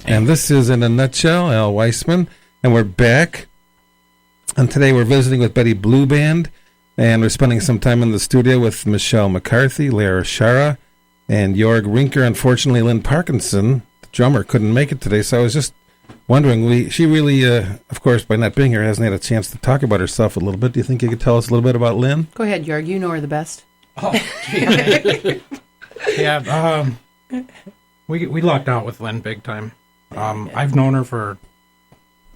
And this is In a Nutshell, Al Weissman, and we're back. And today we're visiting with Betty Bleu Band, and we're spending some time in the studio with Michele McCarthy, Schara and Yorg Rinker. Unfortunately, Lynn Parkinson, the drummer, couldn't make it today, so I was just wondering, she really, of course, by not being here, hasn't had a chance to talk about herself a little bit. Do you think you could tell us a little bit about Lynn? Go ahead, Yorg. You know her the best. Oh, gee. Yeah, we lucked out with Lynn big time. I've known her for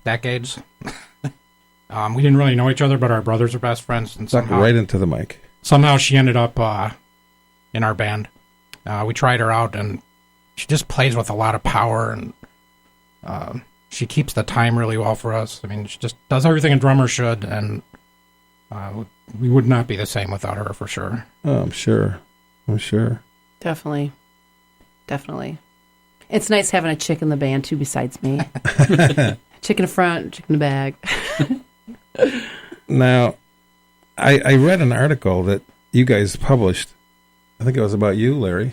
decades. We didn't really know each other, but our brothers are best friends. And Talk right into the mic. Somehow she ended up in our band. We tried her out, and she just plays with a lot of power, and she keeps the time really well for us. I mean, she just does everything a drummer should, and we would not be the same without her, for sure. Oh, I'm sure. Definitely. It's nice having a chick in the band, too, besides me. Chick in the front, chick in the back. Now, I read an article that you guys published. I think it was about you, Larry.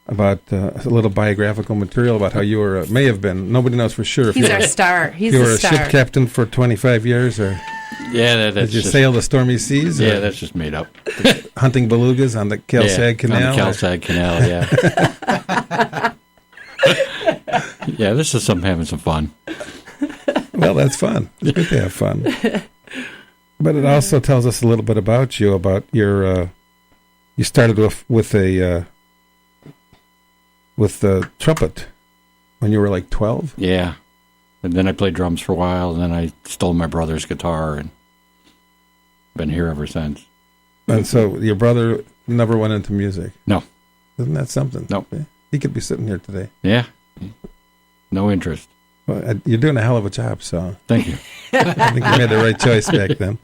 About a little biographical material about how you were, may have been, nobody knows for sure. He's our star. He's you the were star. a ship captain for 25 years, or yeah, that's did you sail the stormy seas? Yeah, that's just made up. Hunting belugas on the Calsag Canal? On the Calsag Canal, yeah. Yeah, this is having some fun. Well, that's fun. It's good to have fun. But it also tells us a little bit about you, about your, you started with the trumpet when you were like 12? Yeah. And then I played drums for a while, and then I stole my brother's guitar and been here ever since. And so your brother never went into music? No. Isn't that something? No. He could be sitting here today. Yeah. No interest. Well, you're doing a hell of a job, so. Thank you. I think you made the right choice back then.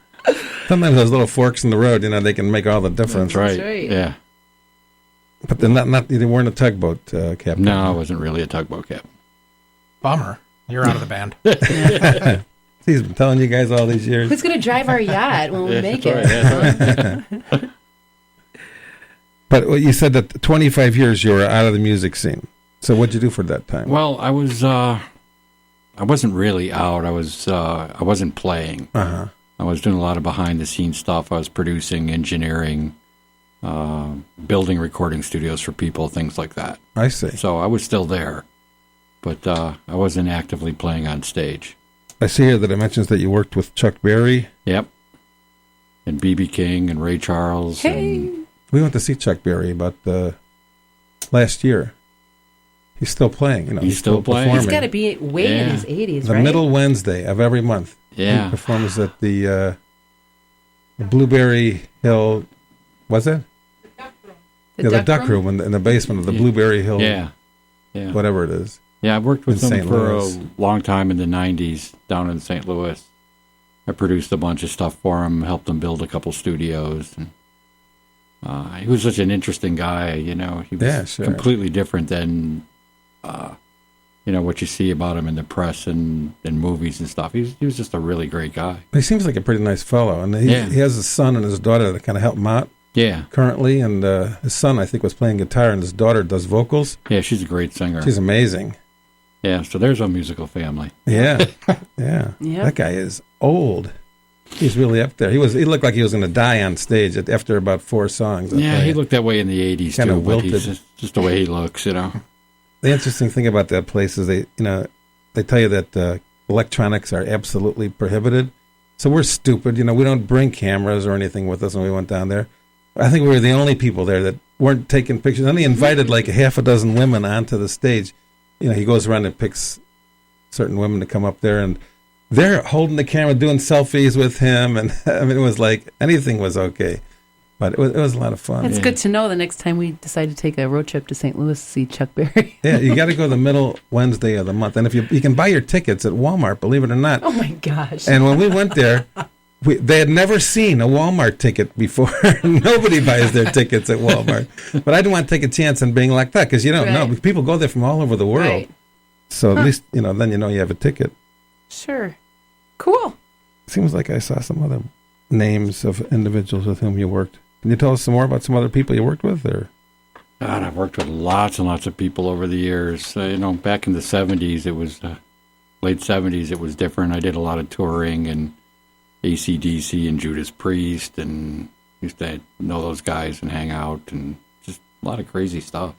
Sometimes those little forks in the road, they can make all the difference. That's right. That's right. Yeah. But they're they weren't a tugboat captain. No, I wasn't really a tugboat captain. Bummer. You're out of the band. He's been telling you guys all these years. Who's going to drive our yacht when we make it? Right. But you said that 25 years you were out of the music scene. So what'd you do for that time? Well, I wasn't really out. I wasn't playing. Uh-huh. I was doing a lot of behind-the-scenes stuff. I was producing, engineering, building recording studios for people, things like that. I see. So I was still there, but I wasn't actively playing on stage. I see here that it mentions that you worked with Chuck Berry. Yep. And B.B. King and Ray Charles. Hey. And We went to see Chuck Berry about last year. He's still playing. He's still playing. performing. He's got to be way in his 80s, The right? middle Wednesday of every month. Yeah. He performs at the Blueberry Hill, was it? The Duck Room in the basement of the Blueberry Hill. Yeah. Whatever it is. Yeah, I worked with In them St. for Louis. a long time in the 90s down in St. Louis. I produced a bunch of stuff for him, helped him build a couple studios. And, he was such an interesting guy, He was completely different than, what you see about him in the press and in movies and stuff. He was just a really great guy. He seems like a pretty nice fellow. And he has a son and his daughter that kind of help him out. Yeah. Currently, and his son, I think, was playing guitar, and his daughter does vocals. Yeah, she's a great singer. She's amazing. Yeah, so there's our musical family. Yeah. That guy is old. He's really up there. He looked like he was going to die on stage after about 4 songs. Yeah, he looked that way in the 80s, kind too. of wilted. He's just the way he looks, The interesting thing about that place is they tell you that electronics are absolutely prohibited. So we're stupid. We don't bring cameras or anything with us when we went down there. I think we were the only people there that weren't taking pictures. And he invited like a half a dozen women onto the stage. He goes around and picks certain women to come up there, and they're holding the camera, doing selfies with him. And I mean, it was like anything was okay. But it was a lot of fun. It's good to know the next time we decide to take a road trip to St. Louis to see Chuck Berry. Yeah, you got to go the middle Wednesday of the month. And if you can buy your tickets at Walmart, believe it or not. Oh, my gosh. And when we went there, they had never seen a Walmart ticket before. Nobody buys their tickets at Walmart. But I didn't want to take a chance on being like that because you don't know. People go there from all over the world. Right. So at least, then you have a ticket. Sure. Cool. Seems like I saw some other names of individuals with whom you worked. Can you tell us some more about some other people you worked with? Or God, I've worked with lots and lots of people over the years. Back in the 70s, it was late 70s, it was different. I did a lot of touring and AC/DC and Judas Priest, and used to know those guys and hang out, and just a lot of crazy stuff.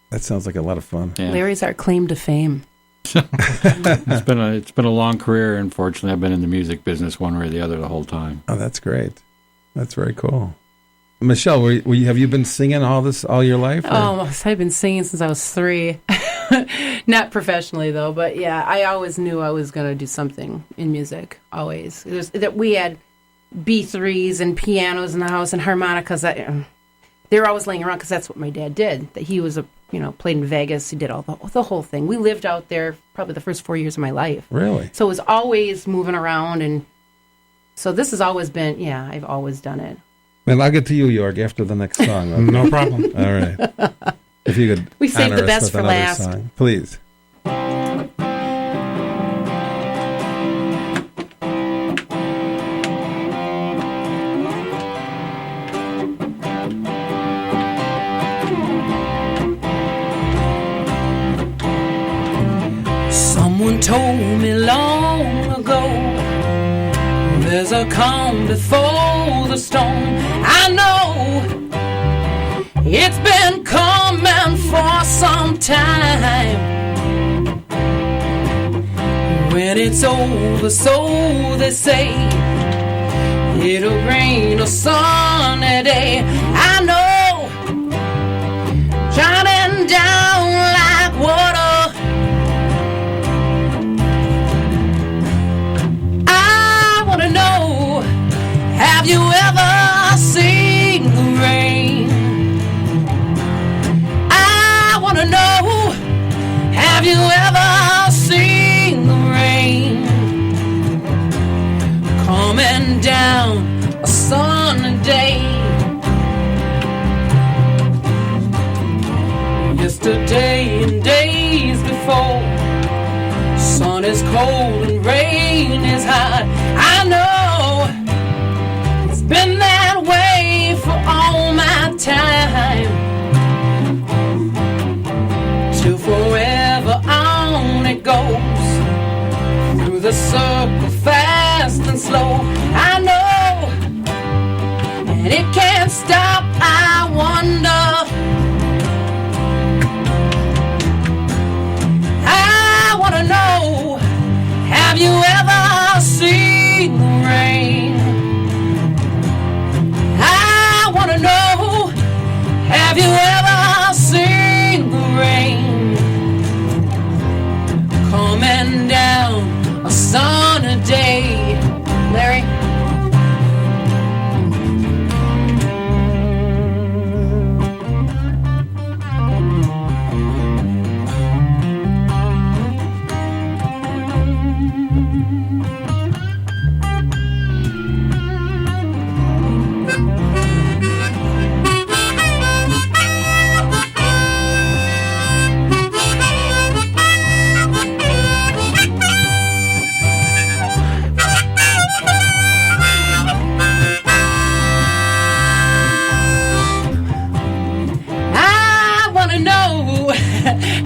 That sounds like a lot of fun. Yeah. Larry's our claim to fame. It's been a long career. Unfortunately, I've been in the music business one way or the other the whole time. Oh, that's great. That's very cool. Michelle, have you been singing all your life? Or? Oh, I've been singing since I was 3. Not professionally, though, but yeah, I always knew I was going to do something in music, always. We had B3s and pianos in the house and harmonicas. They were always laying around because that's what my dad did. That he was played in Vegas. He did all the whole thing. We lived out there probably the first 4 years of my life. Really? So it was always moving around, and so this has always been, I've always done it. Well, I'll get to you, Yorg, after the next song. Okay? No problem. All right. If you could we saved honor the best us with for another last. Song. Please. Someone told me long ago, there's a calm before the storm. I know it's been coming for some time. When it's over, so they say, it'll rain a sunny day. I know, shining down like water. Have you ever seen the rain? I want to know, have you ever seen the rain? Coming down a sunny day. Yesterday and days before, sun is cold and rain is hot. I know been that way for all my time, till forever on it goes, through the circle fast and slow. I know, and it can't stop. I wonder, I want to know, have you ever seen the rain? Know, have you ever seen the rain coming down a sunny day? Larry?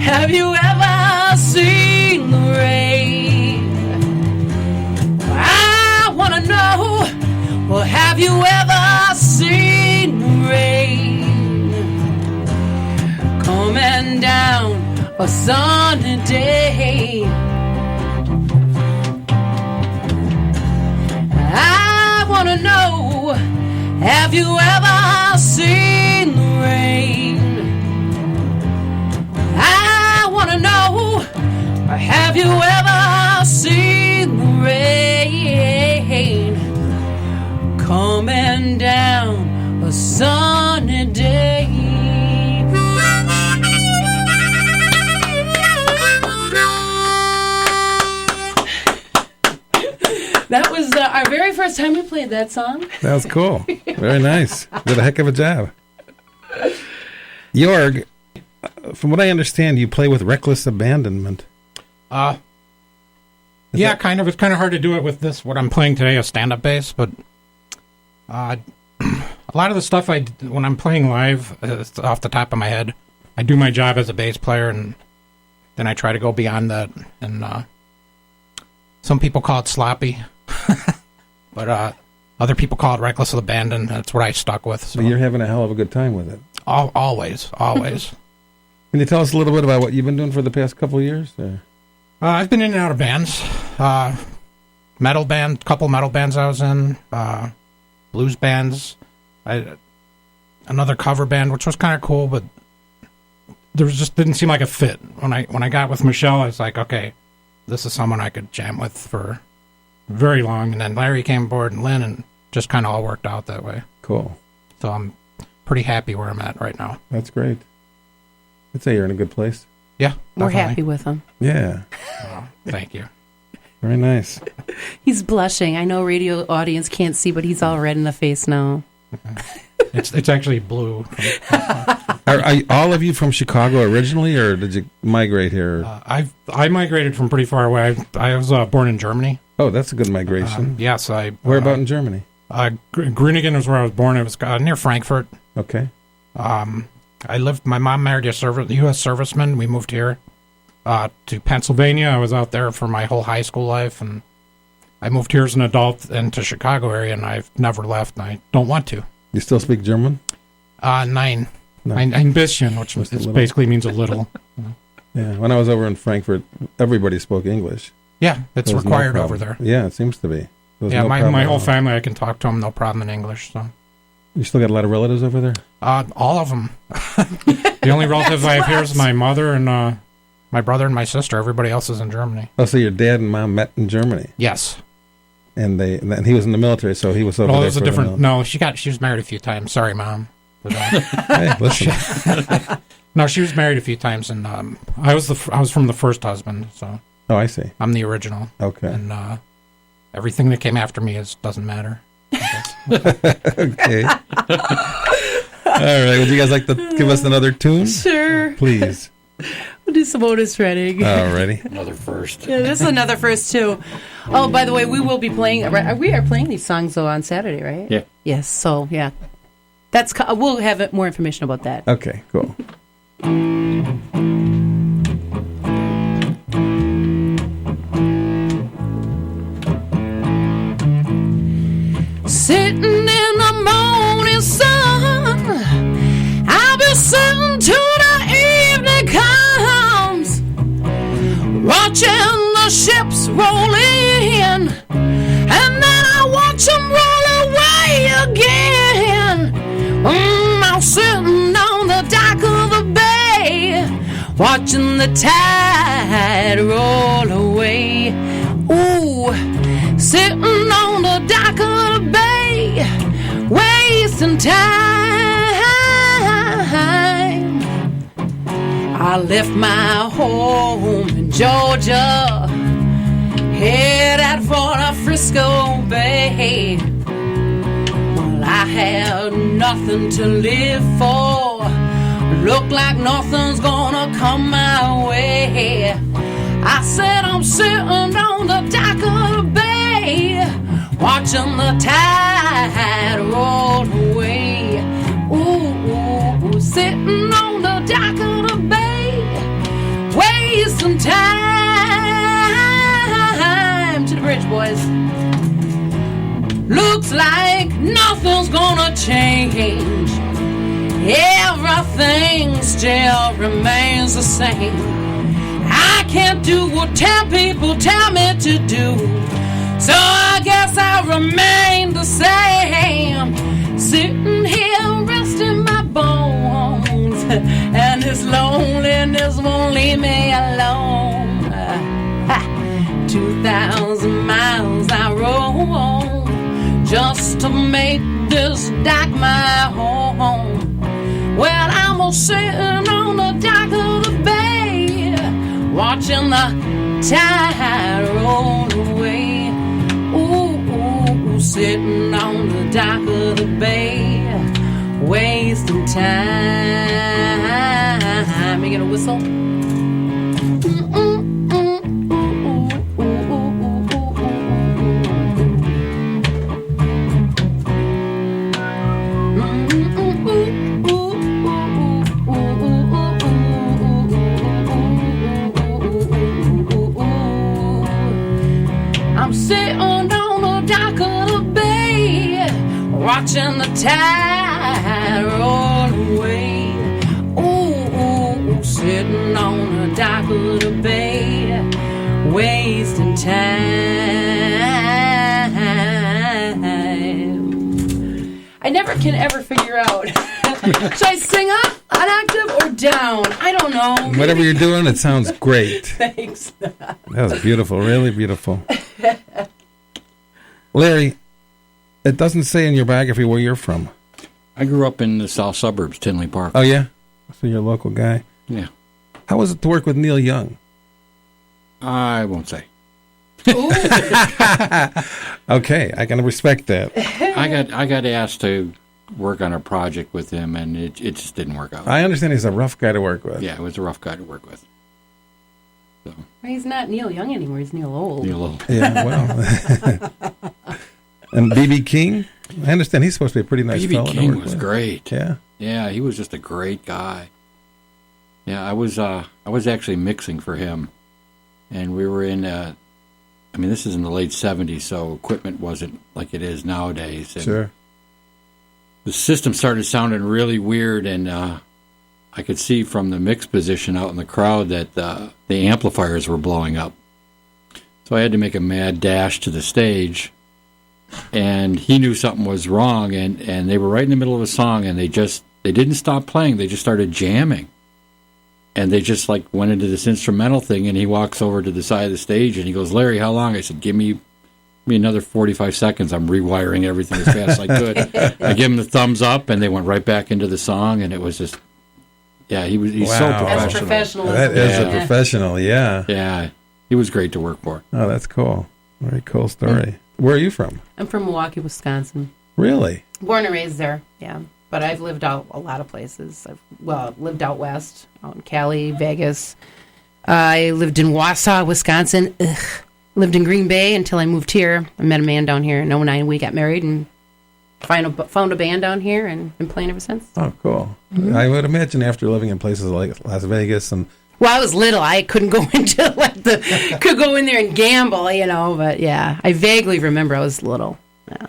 Have you ever seen the rain? I want to know, well, have you ever seen the rain coming down a sunny day? I want to know, have you ever seen the rain? I want to know, have you ever seen the rain coming down a sunny day? That was our very first time we played that song. That was cool. Very nice. Did a heck of a job. Yorg, from what I understand, you play with reckless abandonment. Yeah, kind of. It's kind of hard to do it with this, what I'm playing today, a stand-up bass, but a lot of the stuff when I'm playing live, it's off the top of my head. I do my job as a bass player, and then I try to go beyond that. And some people call it sloppy, but other people call it reckless abandon. That's what I stuck with. So you're having a hell of a good time with it. Always. Can you tell us a little bit about what you've been doing for the past couple of years? I've been in and out of bands. Metal band, couple metal bands I was in, blues bands, another cover band, which was kind of cool, but there just didn't seem like a fit. When I got with Michele, I was like, okay, this is someone I could jam with for very long. And then Larry came aboard and Lynn, and just kind of all worked out that way. Cool. So I'm pretty happy where I'm at right now. That's great. I'd say you're in a good place. Yeah, we're definitely. happy with him. Yeah. Oh, thank you. Very nice. He's blushing. I know radio audience can't see, but he's all red in the face now. It's actually blue. Are all of you from Chicago originally, or did you migrate here? I migrated from pretty far away. I was born in Germany. Oh, that's a good migration. Yes, Where about in Germany? Grüningen is where I was born. It was near Frankfurt. Okay. My mom married a U.S. serviceman. We moved here to Pennsylvania. I was out there for my whole high school life, and I moved here as an adult into Chicago area, and I've never left, and I don't want to. You still speak German? Ein bisschen, which basically means a little. Yeah, when I was over in Frankfurt, everybody spoke English. Yeah, it's required over there. Yeah, it seems to be. Yeah, my whole family, I can talk to them, no problem in English. So. You still got a lot of relatives over there? All of them. The only relatives I have here is my mother and my brother and my sister. Everybody else is in Germany. Oh, so your dad and mom met in Germany? Yes. And he was in the military, so he was over there. It was a different. No, she was married a few times. Sorry, Mom. But, hey, listen. No, she was married a few times, and I was from the first husband. So. Oh, I see. I'm the original. Okay. And everything that came after me doesn't matter. Okay. All right. Would you guys like to give us another tune? Sure. Please. We'll do some Otis Redding. Alrighty. Another first. Yeah, this is another first, too. Oh, by the way, we will be playing... We are playing these songs, though, on Saturday, right? Yeah. Yes, so, yeah. We'll have more information about that. Okay, cool. Sitting in the morning sun, I'll be sitting till the evening comes, watching the ships roll in, and then I watch them roll away again. I'm sitting on the dock of the bay, watching the tide roll away. Ooh, sitting on the dock of the bay, wasting time. I left my home in Georgia, headed for the Frisco Bay. Well, I had nothing to live for, look like nothing's gonna come my way. I said I'm sitting on the dock of the bay, watching the tide roll away. Ooh, sitting on the dock of the bay, wasting time. To the bridge, boys. Looks like nothing's gonna change. Everything still remains the same. I can't do what 10 people tell me to do, so I guess I'll remain the same. Sitting here resting my bones, and this loneliness won't leave me alone. 2,000 miles I rode just to make this dock my home. Well, I'm all sitting on the dock of the bay, watching the tide roll away. Ooh, sitting on the dock of the bay, wasting time. You get a whistle? watching the tide roll away. Ooh, sitting on a dock of the bay, wasting time. I never can ever figure out. Should I sing up an octave or down? I don't know. Whatever you're doing, it sounds great. Thanks. That was beautiful, really beautiful. Larry, it doesn't say in your biography where you're from. I grew up in the south suburbs, Tinley Park. Oh, yeah? So you're a local guy? Yeah. How was it to work with Neil Young? I won't say. Okay, I can respect that. I got asked to work on a project with him, and it just didn't work out. I understand he's a rough guy to work with. Yeah, it was a rough guy to work with. So. He's not Neil Young anymore. He's Neil Old. Neil Old. Yeah, well. And B.B. King? I understand he's supposed to be a pretty nice fellow to work with. B.B. King was great. Yeah? Yeah, he was just a great guy. Yeah, I was actually mixing for him, and we were in this is in the late 70s, so equipment wasn't like it is nowadays. And sure. The system started sounding really weird, and I could see from the mix position out in the crowd that the amplifiers were blowing up. So I had to make a mad dash to the stage, and he knew something was wrong, and they were right in the middle of a song, and they didn't stop playing. They just started jamming. And they just like went into this instrumental thing, and he walks over to the side of the stage, and he goes, "Larry, how long?" I said, "Give me another 45 seconds. I'm rewiring everything as fast as I could." I give him the thumbs up, and they went right back into the song, and it was just, yeah, he's wow. so professional. That's professional. That is a professional, yeah. Yeah, he was great to work for. Oh, that's cool. Very cool story. Where are you from? I'm from Milwaukee, Wisconsin. Really? Born and raised there, yeah. But I've lived out a lot of places. I've lived out west, out in Cali, Vegas. I lived in Wausau, Wisconsin. Lived in Green Bay until I moved here. I met a man down here in 2009. We got married and found a band down here and been playing ever since. Oh, cool. Mm-hmm. I would imagine after living in places like Las Vegas and... Well, I was little. I couldn't go into could go in there and gamble, But yeah, I vaguely remember I was little. Yeah.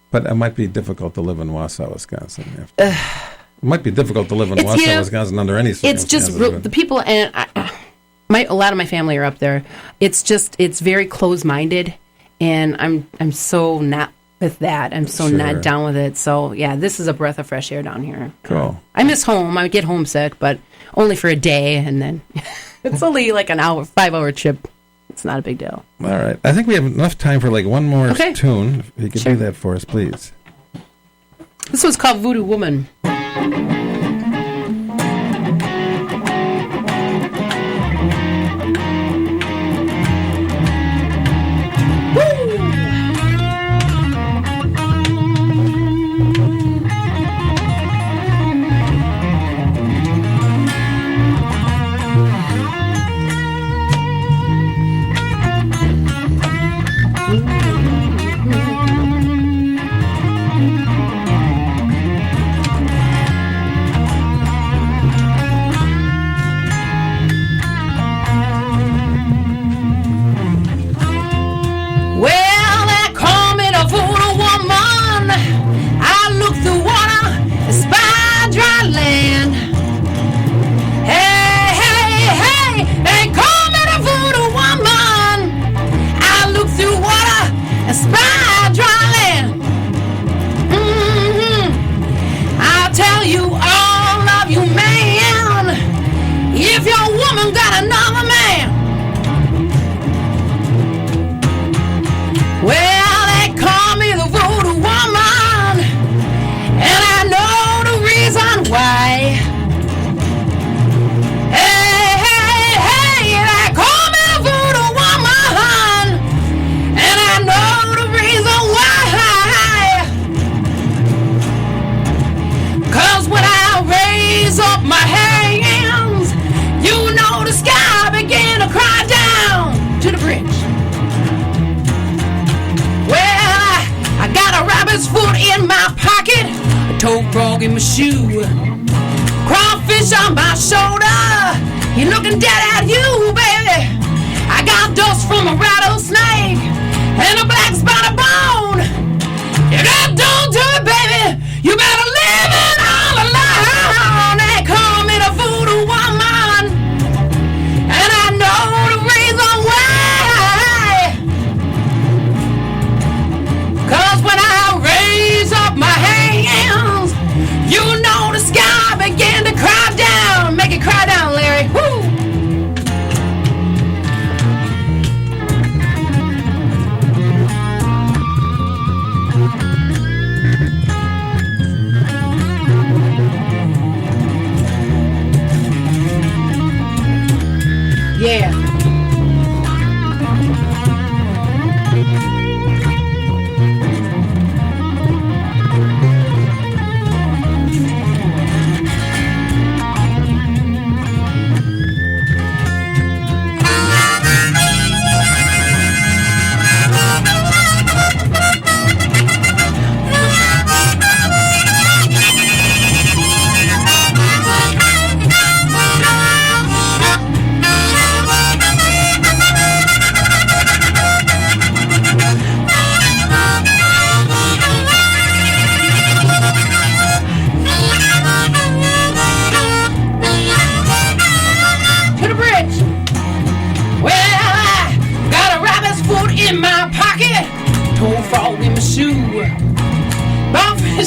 But it might be difficult to live in Wausau, Wisconsin. It might be difficult to live in Wausau, Wisconsin under any circumstances. It's just the people, and a lot of my family are up there. It's very close-minded, and I'm so not with that. I'm so not down with it. So, yeah, this is a breath of fresh air down here. Cool. I miss home. I get homesick, but only for a day, and then it's only like an 5-hour trip. It's not a big deal. All right. I think we have enough time for like one more tune. If you could do that for us, please. This one's called Voodoo Woman. Frog in my shoe, crawfish on my shoulder. You're looking dead at you, baby. I got dust from a rattlesnake and a black spotted bone. You got done to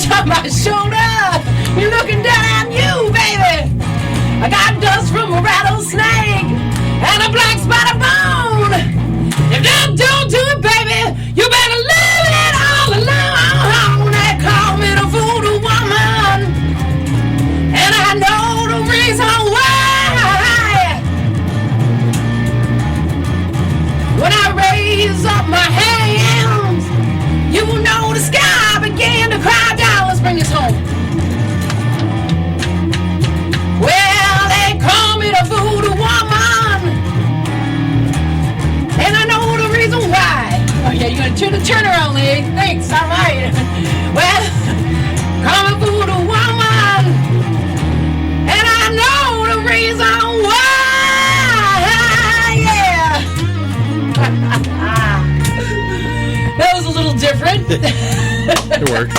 bruise on my shoulder. You're looking down at you, baby. I got dust from a rattlesnake and a black spider bone. If that don't do it, baby, you better leave it all alone. They call me the voodoo woman, and I know the reason why. When I raise up my hands, you will know the sky began to cry down. Let's bring this home. Well, they call me the voodoo woman, and I know the reason why. Oh yeah, you gotta turn the turnaround, Lee. Thanks, all right. Well, call me voodoo woman, and I know the reason why. Yeah. That was a little different. It worked.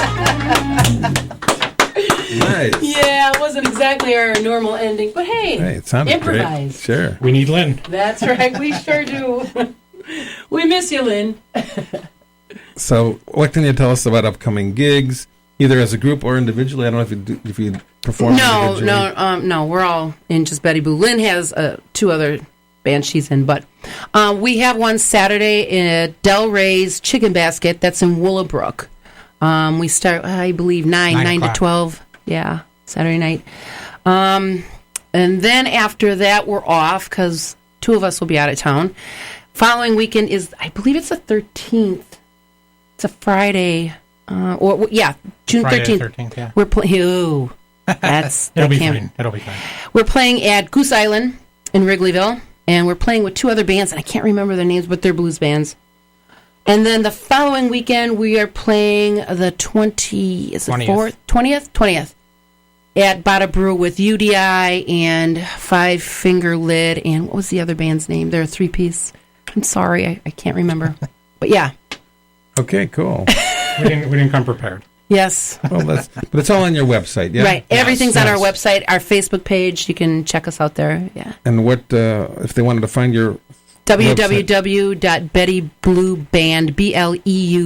Nice. Yeah, it wasn't exactly our normal ending, but hey, it sounded improvise. Great. Sure. We need Lynn. That's right, we sure do. We miss you, Lynn. So, what can you tell us about upcoming gigs, either as a group or individually? I don't know if you perform. No. We're all in just Betty Blue. Lynn has 2 other bands she's in, but we have one Saturday at Del Rey's Chicken Basket. That's in Willowbrook. We start, I believe, 9 to 12. Yeah, Saturday night. And then after that, we're off because 2 of us will be out of town. Following weekend is, I believe it's the 13th. It's a Friday. June Friday 13th. 13th, yeah. We're playing. Ooh, that's It'll be fine. It'll be fine. We're playing at Goose Island in Wrigleyville, and we're playing with 2 other bands, and I can't remember their names, but they're blues bands. And then the following weekend, we are playing the 20th at Bada Brew with UDI and Five Finger Lid, and what was the other band's name? They're a 3-piece. I'm sorry, I can't remember. But yeah. Okay, cool. We didn't come prepared. Yes. Well, but it's all on your website, yeah? Right. Everything's on our website, our Facebook page. You can check us out there. Yeah. And what, if they wanted to find your www.bettyblueband,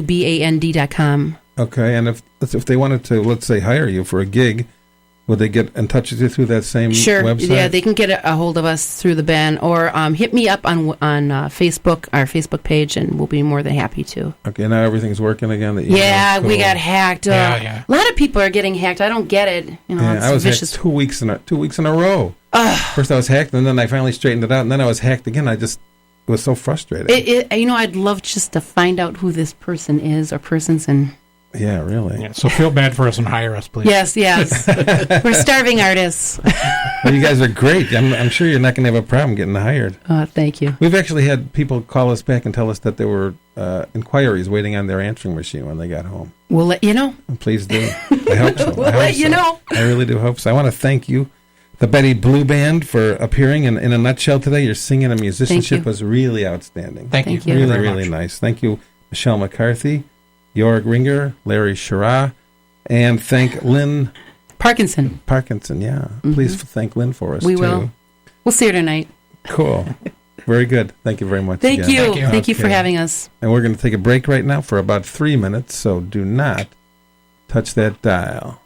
BLEUBAND.com. Okay, and if they wanted to, let's say, hire you for a gig, would they get in touch with you through that same website? Yeah, they can get a hold of us through the band, or hit me up on Facebook, our Facebook page, and we'll be more than happy to. Okay, now everything's working again. Yeah, cool. We got hacked. Yeah. A lot of people are getting hacked. I don't get it. I was vicious. hacked 2 weeks in a row. First I was hacked, and then I finally straightened it out, and then I was hacked again. It was so frustrating. I'd love just to find out who this person is or persons and. Yeah, really. Yeah, so feel bad for us and hire us, please. Yes. We're starving artists. Well, you guys are great. I'm sure you're not going to have a problem getting hired. Thank you. We've actually had people call us back and tell us that there were inquiries waiting on their answering machine when they got home. We'll let you know. Please do. I hope so. We'll let you know. I really do hope so. I want to thank you, the Betty Bleu Band, for appearing in a nutshell today. Your singing and musicianship was really outstanding. Thank you. Really, very really much. nice. Thank you, Michele McCarthy, Yorg Rinker, Larry Schara, and thank Lynn Parkinson, yeah. Mm-hmm. Please thank Lynn for us, We too. will. We'll see her tonight. Cool. Very good. Thank you very much Thank again. you. Thank you. Thank you for having us. And we're going to take a break right now for about 3 minutes, so do not touch that dial.